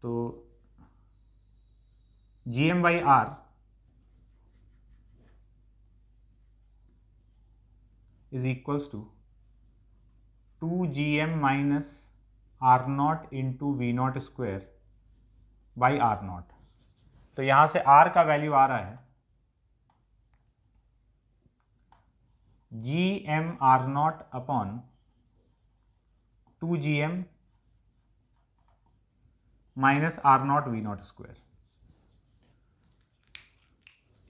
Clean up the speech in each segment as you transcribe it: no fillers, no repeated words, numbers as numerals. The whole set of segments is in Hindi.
तो gm by r is equals to 2gm minus r naught into V naught square by R naught. तो यहां से r का वैल्यू आ रहा है gm r naught upon 2gm minus R naught V naught square.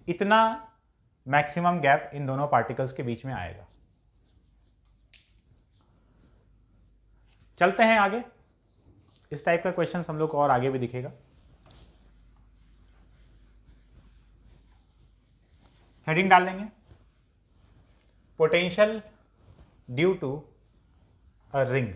इतना मैक्सिमम गैप इन दोनों पार्टिकल्स के बीच में आएगा। चलते हैं आगे। इस टाइप का क्वेश्चन हम लोग को और आगे भी दिखेगा। हेडिंग डाल लेंगे, potential due to a ring.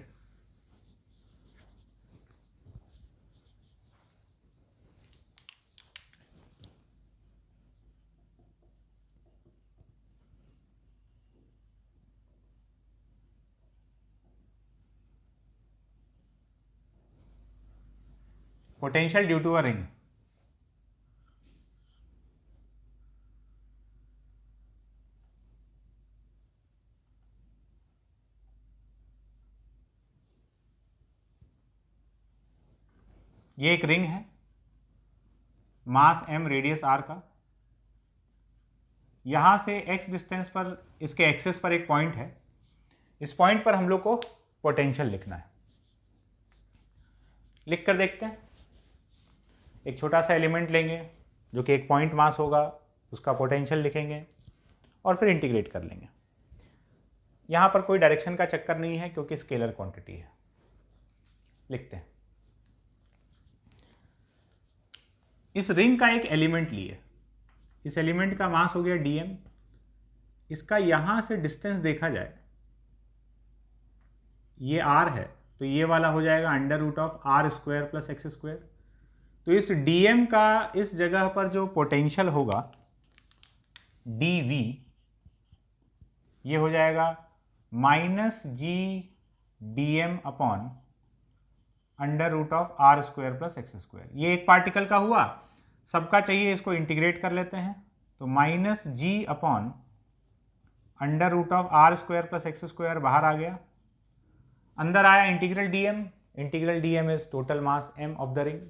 Potential due to a ring. ये एक रिंग है, मास m, रेडियस r का। यहां से x डिस्टेंस पर इसके एक्सिस पर एक पॉइंट है। इस पॉइंट पर हम लोग को पोटेंशियल लिखना है। लिख कर देखते हैं। एक छोटा सा एलिमेंट लेंगे जो कि एक पॉइंट मास होगा, उसका पोटेंशियल लिखेंगे और फिर इंटीग्रेट कर लेंगे। यहां पर कोई डायरेक्शन का चक्कर नहीं है क्योंकि स्केलर क्वांटिटी है। लिखते हैं। इस रिंग का एक एलिमेंट लिए, इस एलिमेंट का मास हो गया dm। इसका यहां से डिस्टेंस देखा जाए, ये r है, तो ये वाला हो जाएगा under root of R square plus X square. तो इस dm का इस जगह पर जो पोटेंशियल होगा dv, ये हो जाएगा minus G dm upon under root of R square plus X square. ये एक पार्टिकल का हुआ, सबका चाहिए, इसको इंटीग्रेट कर लेते हैं। तो minus G upon under root of R square plus X square बाहर आ गया, अंदर आया integral dm। Integral dm is total mass m of the ring.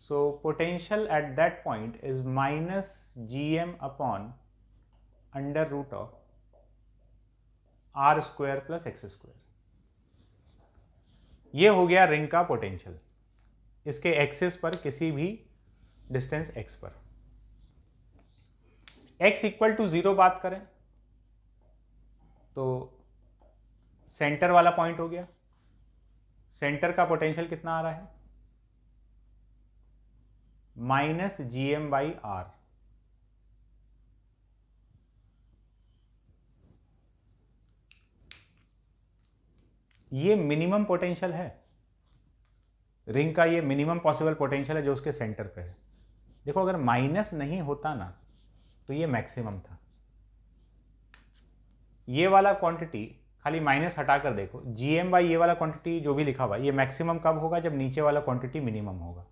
So potential at that point is minus gm upon under root of R square plus X square. ये हो गया रिंग का पोटेंशियल इसके एक्सिस पर, किसी भी डिस्टेंस x पर। x इक्वल टू 0 बात करें तो सेंटर वाला पॉइंट हो गया। सेंटर का पोटेंशियल कितना आ रहा है? Minus gm by R. ये मिनिमम पोटेंशियल है रिंग का, ये मिनिमम पॉसिबल पोटेंशियल है जो उसके सेंटर पे है। देखो, अगर माइनस नहीं होता ना तो ये मैक्सिमम था। ये वाला क्वांटिटी खाली माइनस हटा कर देखो, gm बाई ये वाला क्वांटिटी जो भी लिखा हुआ, ये मैक्सिमम कब होगा? जब नीचे वाला क्वांटिटी मिनिमम होगा,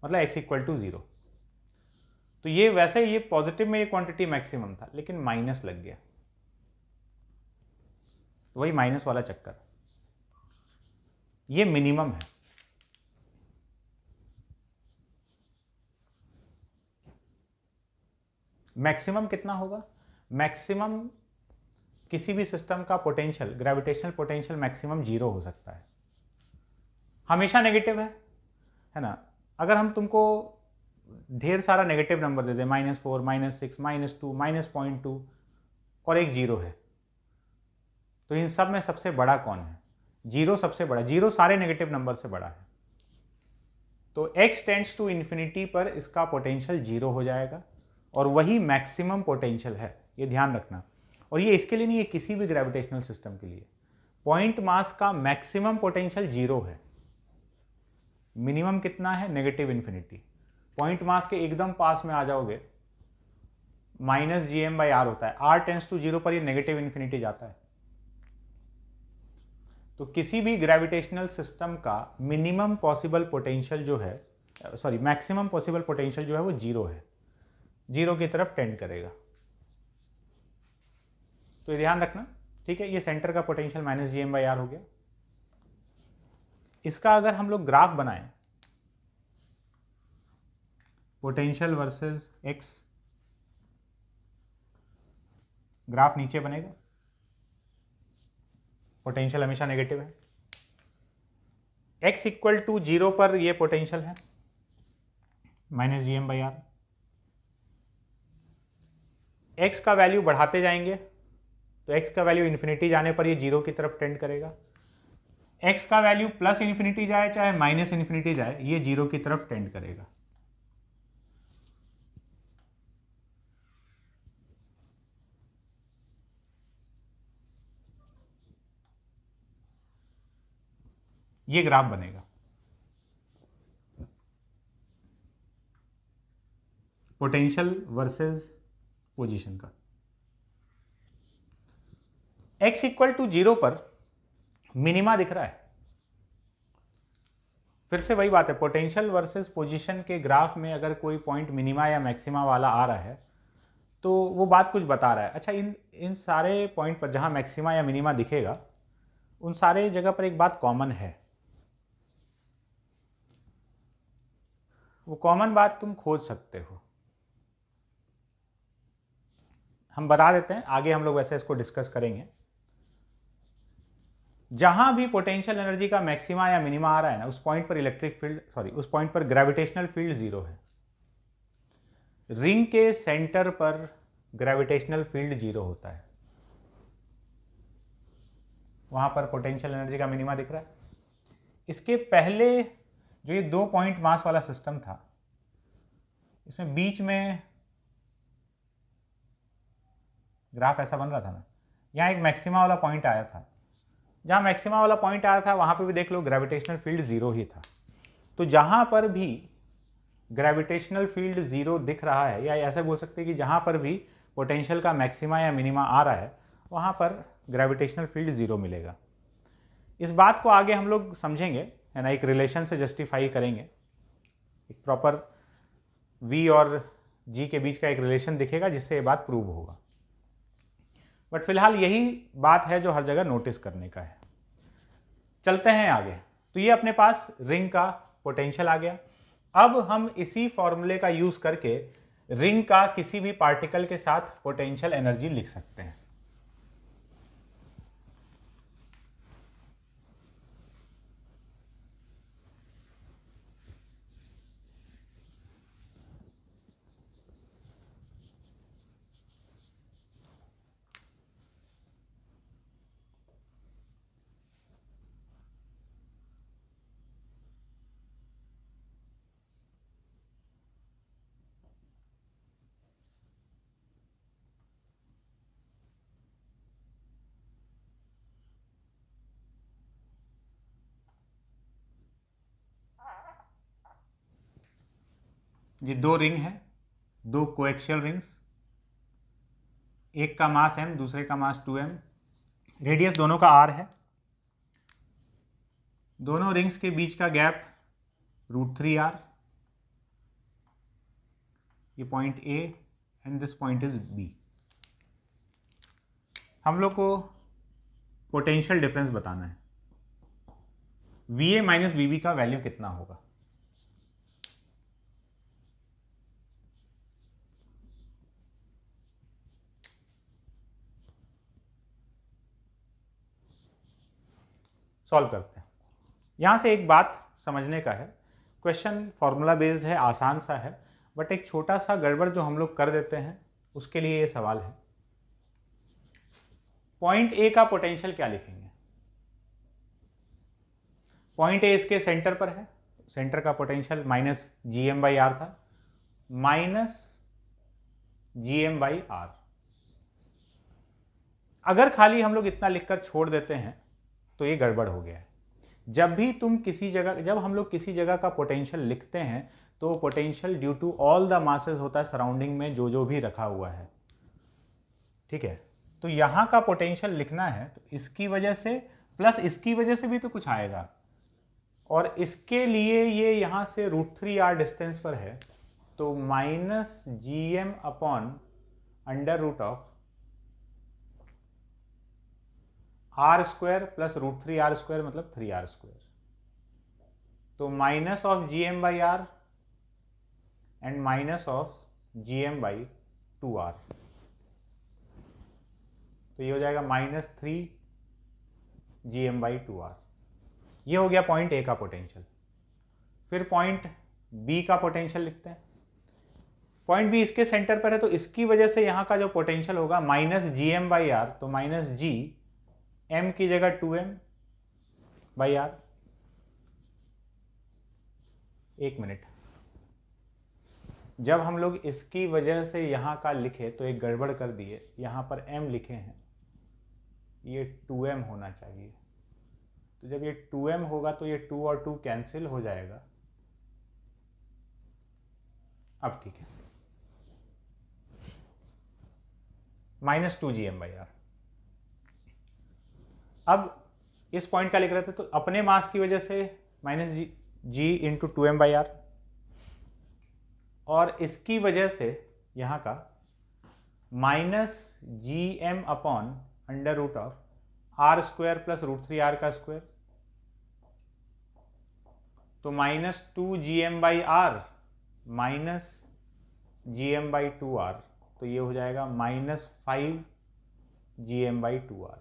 मतलब x इक्वल टू 0। तो ये वैसे ये पॉजिटिव में ये क्वांटिटी मैक्सिमम था, लेकिन माइनस लग गया, वही माइनस वाला चक्कर। ये मिनिमम है। मैक्सिमम कितना होगा? मैक्सिमम किसी भी सिस्टम का पोटेंशियल, ग्रेविटेशनल पोटेंशियल मैक्सिमम 0 हो सकता है, हमेशा नेगेटिव है ना। अगर हम तुमको ढेर सारा नेगेटिव नंबर दे दें, -4, -6, -2, -0.2 और एक 0 है, तो इन सब में सबसे बड़ा कौन है? 0 सबसे बड़ा। 0 सारे नेगेटिव नंबर से बड़ा है। तो x टेंड्स टू इन्फिनिटी पर इसका पोटेंशियल 0 हो जाएगा और वही मैक्सिमम पोटेंशियल है, ये ध्यान रखना। और ये इसके लिए नहीं, ये किसी भी ग्रेविटेशनल सिस्टम के लिए पॉइंट मास का मैक्सिमम पोटेंशियल 0 है। मिनिमम कितना है? Negative infinity. पॉइंट मास के एकदम पास में आ जाओगे, माइनस gm बाई आर होता है। r टेंड्स टू 0 पर ये नेगेटिव इन्फिनिटी जाता है। तो किसी भी ग्रेविटेशनल सिस्टम का मिनिमम पॉसिबल पोटेंशियल जो है, सॉरी मैक्सिमम पॉसिबल पोटेंशियल जो है वो जीरो है, जीरो की तरफ टेंड करेगा। तो ये ध्यान रखना, ठीक है। ये सेंटर का potential minus G M by R हो गया। इसका अगर हम लोग ग्राफ बनाएं, पोटेंशियल वर्सेस एक्स, ग्राफ नीचे बनेगा, पोटेंशियल हमेशा नेगेटिव है। x इक्वल टू जीरो पर ये पोटेंशियल है minus G M by R. X का वैल्यू बढ़ाते जाएंगे तो x का वैल्यू इन्फिनिटी जाने पर ये जीरो की तरफ टेंड करेगा। x का वैल्यू प्लस इन्फिनिटी जाए चाहे माइनस इन्फिनिटी जाए, ये जीरो की तरफ टेंड करेगा। ये ग्राफ बनेगा पोटेंशियल वर्सेस पोजीशन का। x इक्वल टू जीरो पर मिनिमा दिख रहा है। फिर से वही बात है, पोटेंशियल वर्सेस पोजीशन के ग्राफ में अगर कोई पॉइंट मिनिमा या मैक्सिमा वाला आ रहा है तो वो बात कुछ बता रहा है। अच्छा, इन सारे पॉइंट पर जहां मैक्सिमा या मिनिमा दिखेगा, उन सारे जगह पर एक बात कॉमन है। वो कॉमन बात तुम खोज सकते हो, हम बता देते हैं, आगे हम लोग वैसे इसको डिस्कस करेंगे। जहां भी पोटेंशियल एनर्जी का मैक्सिमा या मिनिमा आ रहा है ना, उस पॉइंट पर इलेक्ट्रिक फील्ड, सॉरी उस पॉइंट पर ग्रेविटेशनल फील्ड जीरो है। रिंग के सेंटर पर ग्रेविटेशनल फील्ड जीरो होता है, वहां पर पोटेंशियल एनर्जी का मिनिमा दिख रहा है। इसके पहले जो ये 2 पॉइंट मास वाला सिस्टम था, इसमें बीच में ग्राफ ऐसा बन रहा था ना, यहाँ एक मैक्सिमा वाला पॉइंट आया था। जहाँ मैक्सिमा वाला पॉइंट आया था वहाँ पे भी देख लो ग्रेविटेशनल फील्ड जीरो ही था। तो जहाँ पर भी ग्रेविटेशनल फील्ड जीरो दिख रहा है, या ऐसे बोल सकते हैं कि जहाँ पर भी पोटेंशियल का मैक्सिमा या मिनिमा आ रहा है, वहाँ पर ग्रेविटेशनल फील्ड जीरो मिलेगा। इस बात को आगे हम लोग समझेंगे, है ना, एक रिलेशन से जस्टिफाई करेंगे, एक प्रॉपर v और g के बीच का एक रिलेशन दिखेगा जिससे ये बात प्रूव होगा। बट फिलहाल यही बात है जो हर जगह नोटिस करने का है। चलते हैं आगे। तो ये अपने पास रिंग का पोटेंशियल आ गया। अब हम इसी फॉर्मूले का यूज करके रिंग का किसी भी पार्टिकल के साथ पोटेंशियल एनर्जी लिख सकते हैं। ये 2 रिंग है, 2 कोएक्सियल रिंग्स, एक का मास m, दूसरे का मास 2m, रेडियस दोनों का r है। दोनों रिंग्स के बीच का गैप √3r, ये point A and this point is B। हम लोग को पोटेंशियल डिफरेंस बताना है, VA माइनस VB का वैल्यू कितना होगा। सॉल्व करते हैं। यहाँ से एक बात समझने का है, क्वेश्चन फॉर्मूला बेस्ड है, आसान सा है, बट एक छोटा सा गड़बड़ जो हम लोग कर देते हैं उसके लिए ये सवाल है। पॉइंट ए का पोटेंशियल क्या लिखेंगे? पॉइंट ए इसके सेंटर पर है, सेंटर का potential minus G M by R था, minus G M by R. अगर खाली हम लोग इतना लिखकर छोड़ देते हैं तो ये गड़बड़ हो गया है। जब भी तुम किसी जगह, जब हम लोग किसी जगह का पोटेंशियल लिखते हैं तो potential due to all the masses होता है सराउंडिंग में जो जो भी रखा हुआ है, ठीक है। तो यहाँ का पोटेंशियल लिखना है तो इसकी वजह से प्लस इसकी वजह से भी तो कुछ आएगा, और इसके लिए ये यहाँ से √3r डिस्टेंस पर है, तो -gm upon under root of r² plus √3r² मतलब 3r², तो minus of gm/r and minus of gm/2r, तो ये हो जाएगा -3 gm/2r। ये हो गया पॉइंट ए का पोटेंशियल। फिर पॉइंट बी का पोटेंशियल लिखते हैं। पॉइंट बी इसके सेंटर पर है, तो इसकी वजह से यहाँ का जो पोटेंशियल होगा -gm/r, तो -g m की जगह 2m/r। एक मिनट, जब हम लोग इसकी वजह से यहाँ का लिखे तो एक गड़बड़ कर दिए, यहाँ पर m लिखे हैं, ये 2m होना चाहिए। तो जब ये 2m होगा तो ये 2 और 2 कैंसिल हो जाएगा। अब ठीक है, -2 gm/r। अब इस पॉइंट का लिख रहे थे, तो अपने मास की वजह से -g इंटू 2m/r, और इसकी वजह से यहाँ का -gm upon under root of r² plus √3r का स्क्वायर, तो -2 gm/r माइनस gm/2r, तो ये हो जाएगा -5 gm/2r।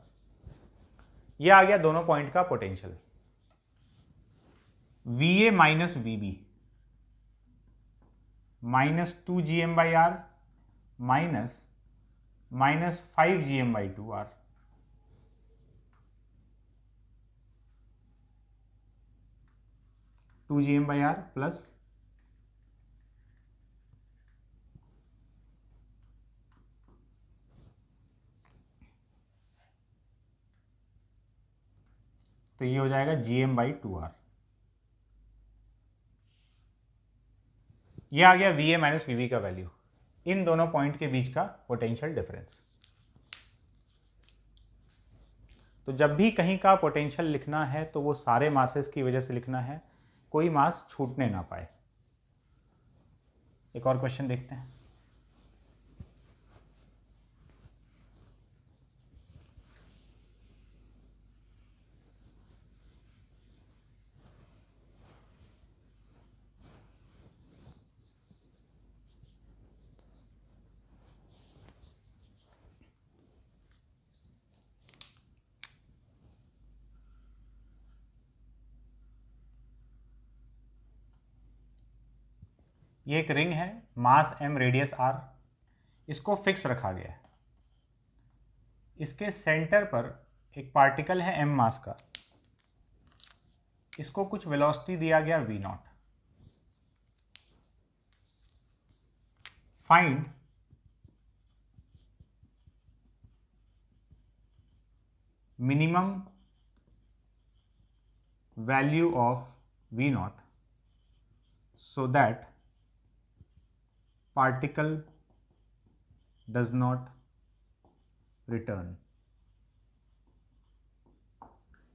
ये आ गया दोनों पॉइंट का potential. VA minus VB -2 gm/r minus -5 gm/2r, two gm/r plus तो ये हो जाएगा gm/2r। ये आ गया VA माइनस VB का वैल्यू, इन दोनों पॉइंट के बीच का पोटेंशियल डिफरेंस। तो जब भी कहीं का पोटेंशियल लिखना है तो वो सारे मासेस की वजह से लिखना है, कोई मास छूटने ना पाए। एक और क्वेश्चन देखते हैं। ये एक रिंग है, मास m, रेडियस r, इसको फिक्स रखा गया है। इसके सेंटर पर एक पार्टिकल है m मास का, इसको कुछ वेलोसिटी दिया गया v0। Find minimum value of v0 so that particle does not return।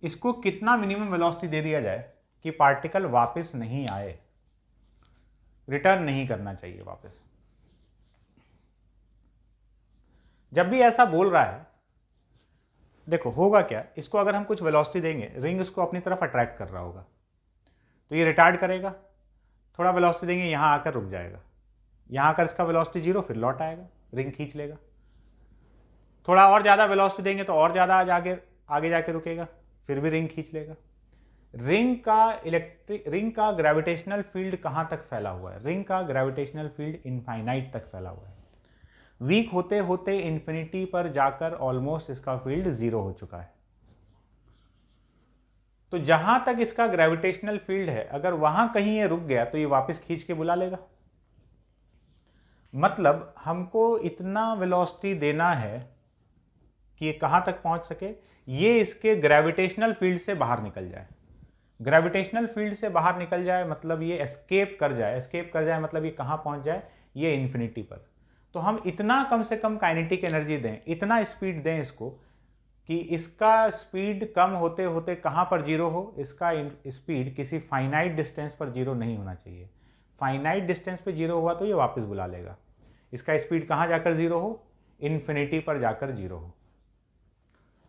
इसको कितना मिनिमम वेलोसिटी दे दिया जाए कि पार्टिकल वापस नहीं आए, रिटर्न नहीं करना चाहिए वापस। जब भी ऐसा बोल रहा है, देखो होगा क्या, इसको अगर हम कुछ वेलोसिटी देंगे, रिंग इसको अपनी तरफ अट्रैक्ट कर रहा होगा, तो ये रिटार्ड करेगा। थोड़ा वेलोसिटी देंगे, यहाँ आकर रुक जाएगा, यहाँ आकर इसका वेलोसिटी 0, फिर लौट आएगा, रिंग खींच लेगा। थोड़ा और ज़्यादा वेलोसिटी देंगे तो और ज़्यादा आगे जाके रुकेगा, फिर भी रिंग खींच लेगा। रिंग का ग्रेविटेशनल फील्ड कहाँ तक फैला हुआ है? रिंग का ग्रेविटेशनल फील्ड इनफाइनाइट तक फैला हुआ है। वीक होते होते इन्फिनिटी पर जाकर ऑलमोस्ट इसका फील्ड 0 हो चुका है। तो जहां तक इसका ग्रेविटेशनल फील्ड है, अगर वहां कहीं ये रुक गया तो ये वापस खींच के बुला लेगा। मतलब हमको इतना वेलोसिटी देना है कि ये कहां तक पहुंच सके, ये इसके ग्रेविटेशनल फील्ड से बाहर निकल जाए। ग्रेविटेशनल फील्ड से बाहर निकल जाए मतलब ये एस्केप कर जाए। एस्केप कर जाए मतलब ये कहां पहुंच जाए, ये इन्फिनिटी पर। तो हम इतना कम से कम काइनेटिक एनर्जी दें, इतना स्पीड दें इसको कि इसका स्पीड कम होते होते कहाँ पर जीरो हो, इसका स्पीड किसी फाइनाइट डिस्टेंस पर जीरो नहीं होना चाहिए। फाइनाइट डिस्टेंस पे जीरो हुआ तो ये वापस बुला लेगा। इसका स्पीड कहाँ जाकर जीरो हो, इन्फिनिटी पर जाकर जीरो हो,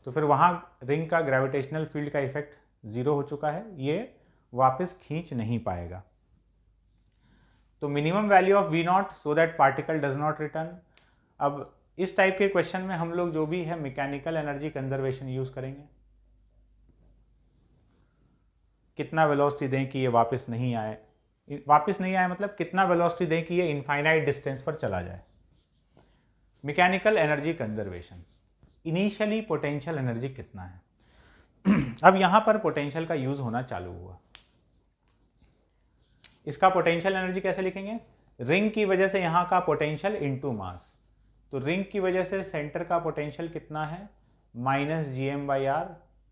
तो फिर वहाँ रिंग का ग्रेविटेशनल फील्ड का इफेक्ट जीरो हो चुका है, ये वापस खींच नहीं पाएगा। तो minimum value of V naught so that particle does not return. अब इस टाइप के क्वेश्चन में हम लोग जो भी है मैकेनिकल एनर्जी कंजर्वेशन यूज करेंगे। कितना वेलोसिटी दें कि ये वापस नहीं आए, मतलब कितना वेलोसिटी दें कि ये इनफाइनाइट डिस्टेंस पर चला जाए। Mechanical energy conservation, initially potential energy कितना है। अब यहां पर पोटेंशियल का यूज होना चालू हुआ। इसका पोटेंशियल एनर्जी कैसे लिखेंगे, रिंग की वजह से यहां का पोटेंशियल इनटू मास। तो रिंग की वजह से सेंटर का पोटेंशियल कितना है, -gm/r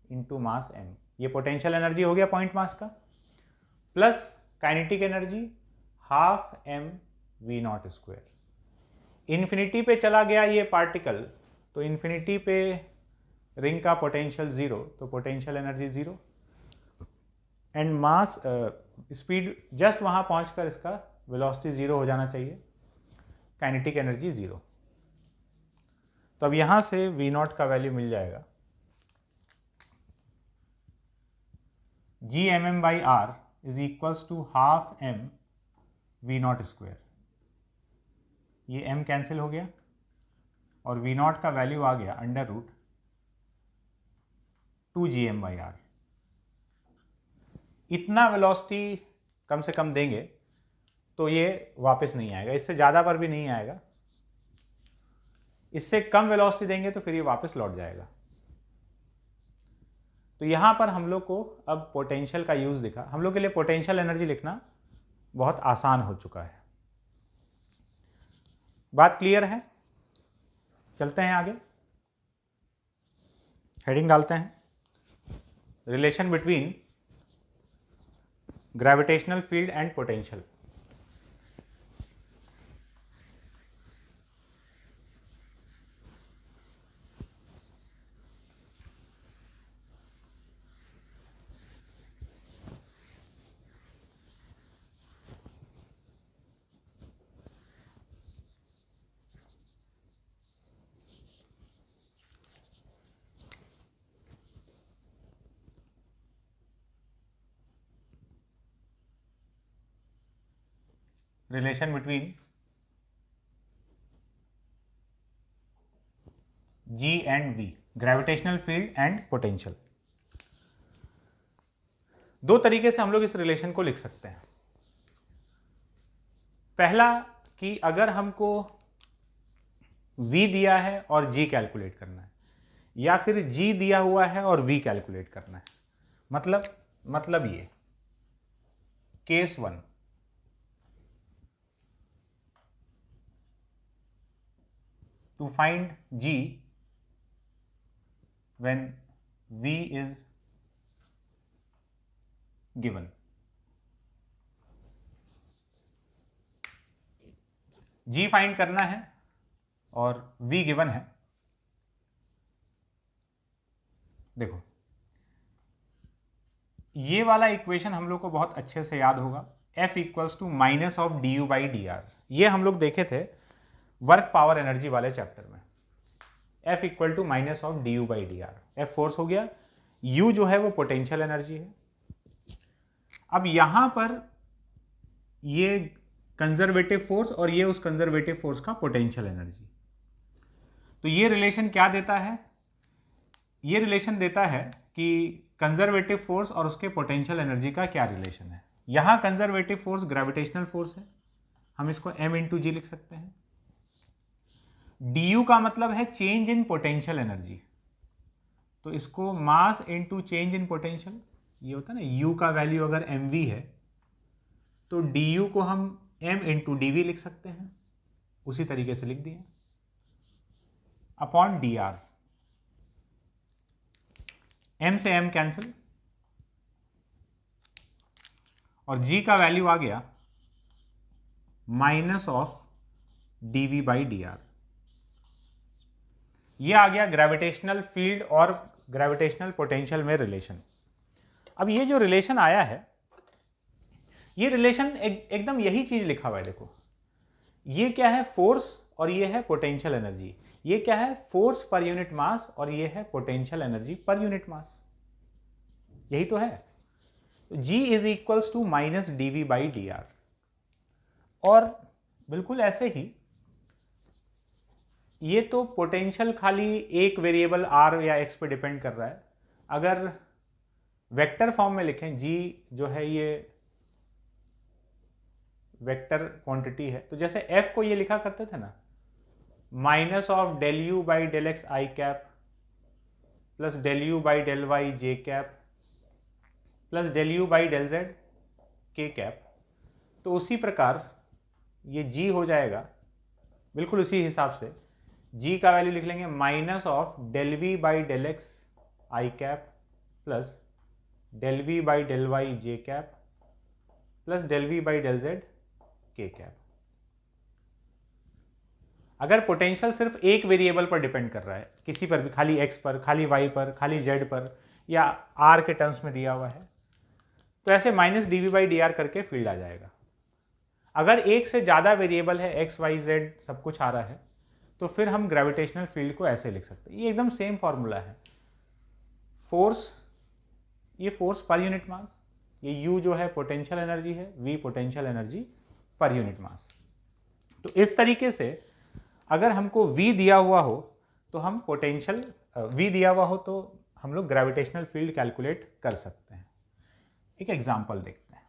इंटू मास m। ये पोटेंशियल एनर्जी हो गया पॉइंट मास का, plus kinetic energy ½ mv0²। Infinity पे चला गया ये पार्टिकल, तो इन्फिनिटी पे रिंग का पोटेंशियल जीरो, तो potential energy zero, and mass speed just वहां पहुंचकर इसका वेलोसिटी जीरो हो जाना चाहिए, काइनेटिक एनर्जी जीरो। तो अब यहां से v0 का वैल्यू मिल जाएगा gmm/r is equals to ½ mv0²। ये m कैंसिल हो गया और v0 का वैल्यू आ गया √2gm/r। इतना वेलोसिटी कम से कम देंगे तो ये वापस नहीं आएगा, इससे ज़्यादा पर भी नहीं आएगा। इससे कम वेलोसिटी देंगे तो फिर ये वापस लौट जाएगा। तो यहां पर हम लोग को अब पोटेंशियल का यूज दिखा। हम लोग के लिए पोटेंशियल एनर्जी लिखना बहुत आसान हो चुका है। बात क्लियर है? चलते हैं आगे, हेडिंग डालते हैं, relation between gravitational field and potential. Relation between G and V, gravitational field and potential. दो तरीके से हम लोग इस रिलेशन को लिख सकते हैं। पहला कि अगर हमको V दिया है और G कैलकुलेट करना है, या फिर G दिया हुआ है और V कैलकुलेट करना है। मतलब ये case 1, to find G when V is given। G find करना है और V गिवन है। देखो ये वाला इक्वेशन हम लोग को बहुत अच्छे से याद होगा, F इक्वल्स टू -du/dr। ये हम लोग देखे थे वर्क पावर एनर्जी वाले चैप्टर में। F equal to -du/dr। F force हो गया, U जो है वो पोटेंशियल एनर्जी है। अब यहां पर ये कंजर्वेटिव फोर्स और ये उस कंजर्वेटिव फोर्स का पोटेंशियल एनर्जी। तो ये रिलेशन क्या देता है, ये रिलेशन देता है कि कंजर्वेटिव फोर्स और उसके पोटेंशियल एनर्जी का क्या रिलेशन है। यहां कंजर्वेटिव फोर्स ग्रेविटेशनल फोर्स है, हम इसको m/g लिख सकते हैं। du का मतलब है चेंज इन पोटेंशियल एनर्जी, तो इसको mass into change in potential, ये होता है ना, u का वैल्यू अगर mv है तो du को हम m/dv लिख सकते हैं, उसी तरीके से लिख दिया, अपॉन dr। m से m कैंसिल और g का वैल्यू आ गया -(dv/dr)। ये आ गया ग्रेविटेशनल फील्ड और ग्रेविटेशनल पोटेंशियल में रिलेशन। अब ये जो रिलेशन आया है, ये रिलेशन एकदम यही चीज लिखा हुआ है, देखो ये क्या है, फोर्स और ये है पोटेंशियल एनर्जी। ये क्या है, फोर्स पर यूनिट मास और ये है पोटेंशियल एनर्जी पर यूनिट मास, यही तो है। G is equals to minus D by D R. और बिल्कुल ऐसे ही ये तो पोटेंशियल खाली एक वेरिएबल r या x पे डिपेंड कर रहा है। अगर वेक्टर फॉर्म में लिखें, G जो है ये वेक्टर क्वांटिटी है, तो जैसे F को ये लिखा करते थे ना, minus of del U by del X I cap plus del U by del Y J cap plus del U by del Z K cap. तो उसी प्रकार ये G हो जाएगा, बिल्कुल उसी हिसाब से G का वैल्यू लिख लेंगे minus of del V by del X I cap plus del V by del Y J cap plus del V by del Z K cap. अगर पोटेंशियल सिर्फ एक वेरिएबल पर डिपेंड कर रहा है, किसी पर भी, खाली x पर, खाली y पर, खाली z पर, या r के टर्म्स में दिया हुआ है, तो ऐसे minus D V by D R करके फील्ड आ जाएगा। अगर एक से ज़्यादा वेरिएबल है, x y z सब कुछ आ रहा है, तो फिर हम ग्रेविटेशनल फील्ड को ऐसे लिख सकते हैं। ये एकदम सेम फॉर्मूला है। फोर्स, ये फोर्स पर यूनिट मास, ये u जो है पोटेंशियल एनर्जी है, v पोटेंशियल एनर्जी पर यूनिट मास। तो इस तरीके से अगर हमको v दिया हुआ हो तो हम पोटेंशियल, v दिया हुआ हो तो हम लोग ग्रेविटेशनल फील्ड कैलकुलेट कर सकते हैं। एक एग्जांपल देखते हैं।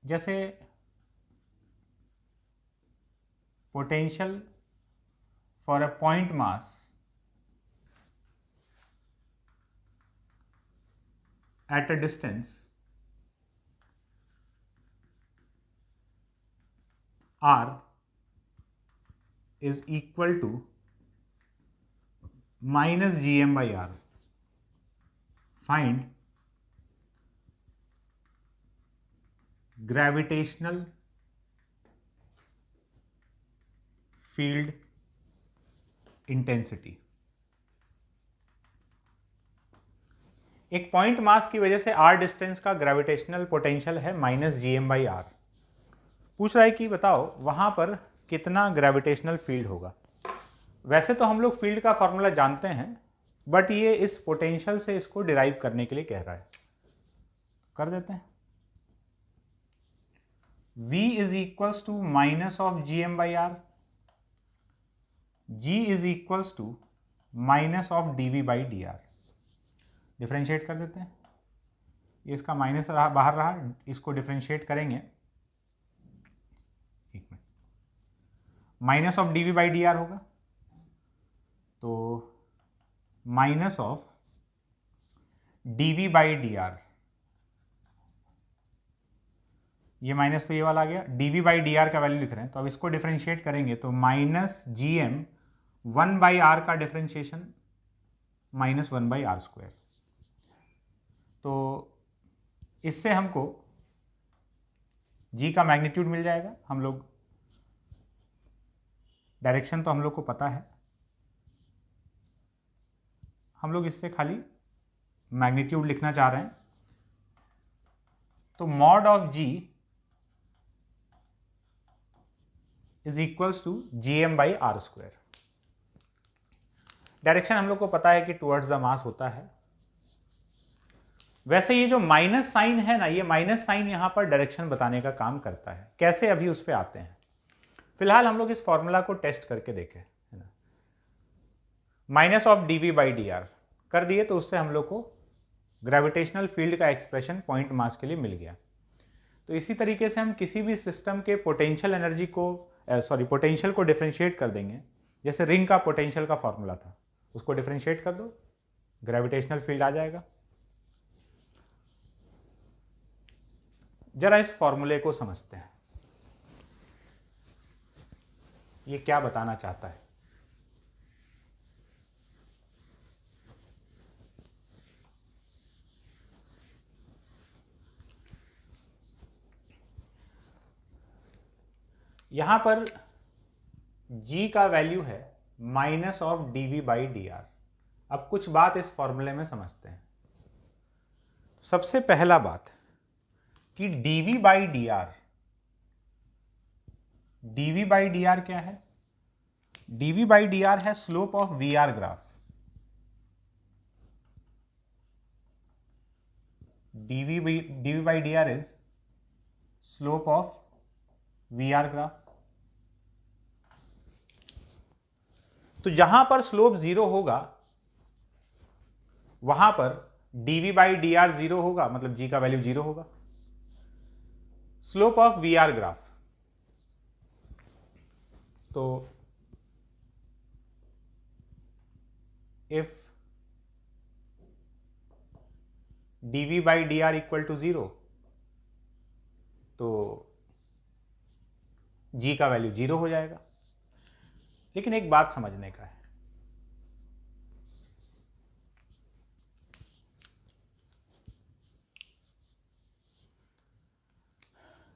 जैसे potential for a point mass at a distance r is equal to minus gm by r. Find gravitational field intensity. एक पॉइंट मास की वजह से r डिस्टेंस का ग्रेविटेशनल पोटेंशियल है minus G M by R. पूछ रहा है कि बताओ वहां पर कितना ग्रेविटेशनल फील्ड होगा। वैसे तो हम लोग फील्ड का फॉर्मूला जानते हैं, बट ये इस पोटेंशियल से इसको डिराइव करने के लिए कह रहा है। कर देते हैं। V is equals to minus of G M by R, G is equals to minus of D V by D R. Differentiate कर देते हैं। ये इसका माइनस बाहर रहा, इसको डिफ्रेंशिएट करेंगे। एक minute, minus of D V by D R होगा, तो minus of D V by D R, ये माइनस तो ये वाला आ गया, D V by D R का वैल्यू लिख रहे हैं, तो अब इसको डिफ्रेंशिएट करेंगे तो minus G M 1 by R का differentiation minus 1 by R square. तो इससे हमको g का मैग्नीट्यूड मिल जाएगा। हम लोग डायरेक्शन तो हम लोग को पता है, हम लोग इससे खाली मैग्नीट्यूड लिखना चाह रहे हैं। तो mod of g is equals to G M by R square. Direction हम लोग को पता है कि टुवर्ड्स द मास होता है। वैसे ये जो माइनस साइन है ना, ये माइनस साइन यहां पर डायरेक्शन बताने का काम करता है। कैसे, अभी उस पर आते हैं। फिलहाल हम लोग इस फॉर्मूला को टेस्ट करके देखें, है ना। Minus of D V by D R कर दिए, तो उससे हम लोग को ग्रेविटेशनल फील्ड का एक्सप्रेशन पॉइंट मास के लिए मिल गया। तो इसी तरीके से हम किसी भी सिस्टम के पोटेंशियल एनर्जी को, पोटेंशियल को डिफ्रेंशिएट कर देंगे। जैसे रिंग का पोटेंशियल का फॉर्मूला था, उसको डिफ्रेंशिएट कर दो, ग्रेविटेशनल फील्ड आ जाएगा। जरा इस फॉर्मूले को समझते हैं, ये क्या बताना चाहता है। यहां पर g का वैल्यू है minus of dv by D are. अब कुछ बात इस फॉर्मूले में समझते हैं। सबसे पहला बात कि dv by D R, dv by D R क्या है? dv बाई डी आर है slope of V R graph. dv by D R is slope of V R graph. तो जहां पर स्लोप जीरो होगा वहां पर dv by D R zero होगा, मतलब g का वैल्यू जीरो होगा। Slope of V R graph, तो if dv by D R equal to zero, तो g का वैल्यू जीरो हो जाएगा। लेकिन एक बात समझने का है,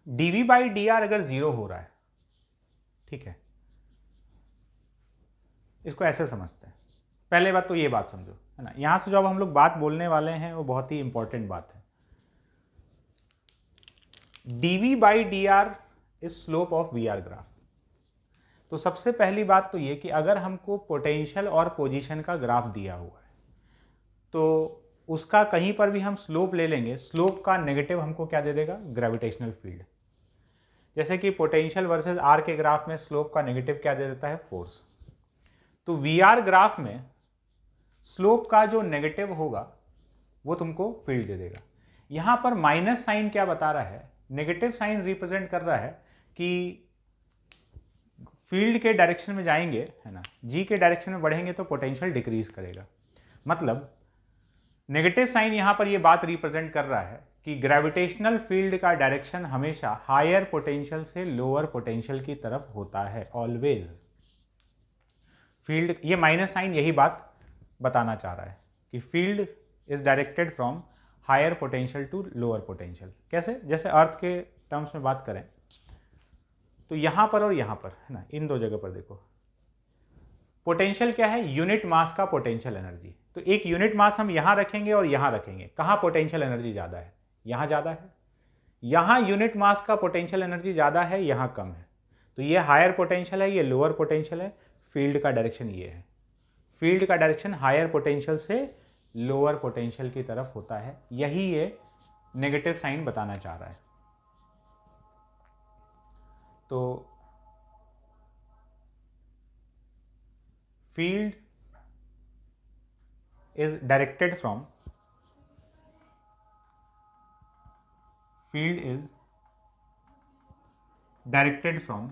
dv बाई डी आर अगर जीरो हो रहा है, ठीक है, इसको ऐसे समझते हैं। पहले बात तो ये बात समझो, है ना। यहां से जो अब हम लोग बात बोलने वाले हैं वो बहुत ही इंपॉर्टेंट बात है। dv by D R is slope of V R graph. तो सबसे पहली बात तो ये कि अगर हमको पोटेंशियल और पोजीशन का ग्राफ दिया हुआ है तो उसका कहीं पर भी हम स्लोप ले लेंगे, स्लोप का नेगेटिव हमको क्या दे देगा? Gravitational field. जैसे कि पोटेंशियल वर्सेस आर के ग्राफ में स्लोप का नेगेटिव क्या दे देता है? फोर्स। तो वी आर ग्राफ में स्लोप का जो नेगेटिव होगा वो तुमको फील्ड दे देगा। यहां पर माइनस साइन क्या बता रहा है? नेगेटिव साइन रिप्रेजेंट कर रहा है कि फील्ड के डायरेक्शन में जाएंगे, है ना, जी के डायरेक्शन में बढ़ेंगे तो पोटेंशियल डिक्रीज करेगा। मतलब नेगेटिव साइन यहां पर ये बात रिप्रेजेंट कर रहा है कि ग्रेविटेशनल फील्ड का डायरेक्शन हमेशा हायर पोटेंशियल से लोअर पोटेंशियल की तरफ होता है, ऑलवेज। फील्ड, ये माइनस साइन यही बात बताना चाह रहा है कि field is directed from higher potential to lower potential. कैसे? जैसे अर्थ के टर्म्स में बात करें तो यहां पर और यहां पर, है ना, इन दो जगह पर देखो, पोटेंशियल क्या है? यूनिट मास का पोटेंशियल एनर्जी। तो एक यूनिट मास हम यहां रखेंगे और यहां रखेंगे, कहां पोटेंशियल एनर्जी ज्यादा है? यहां ज्यादा है। यहां यूनिट मास का पोटेंशियल एनर्जी ज्यादा है, यहां कम है। तो ये हायर पोटेंशियल है, ये लोअर पोटेंशियल है। फील्ड का डायरेक्शन ये है, फील्ड का डायरेक्शन हायर पोटेंशियल से लोअर पोटेंशियल की तरफ होता है। यही ये नेगेटिव साइन बताना चाह रहा है। तो field is directed from, field is directed from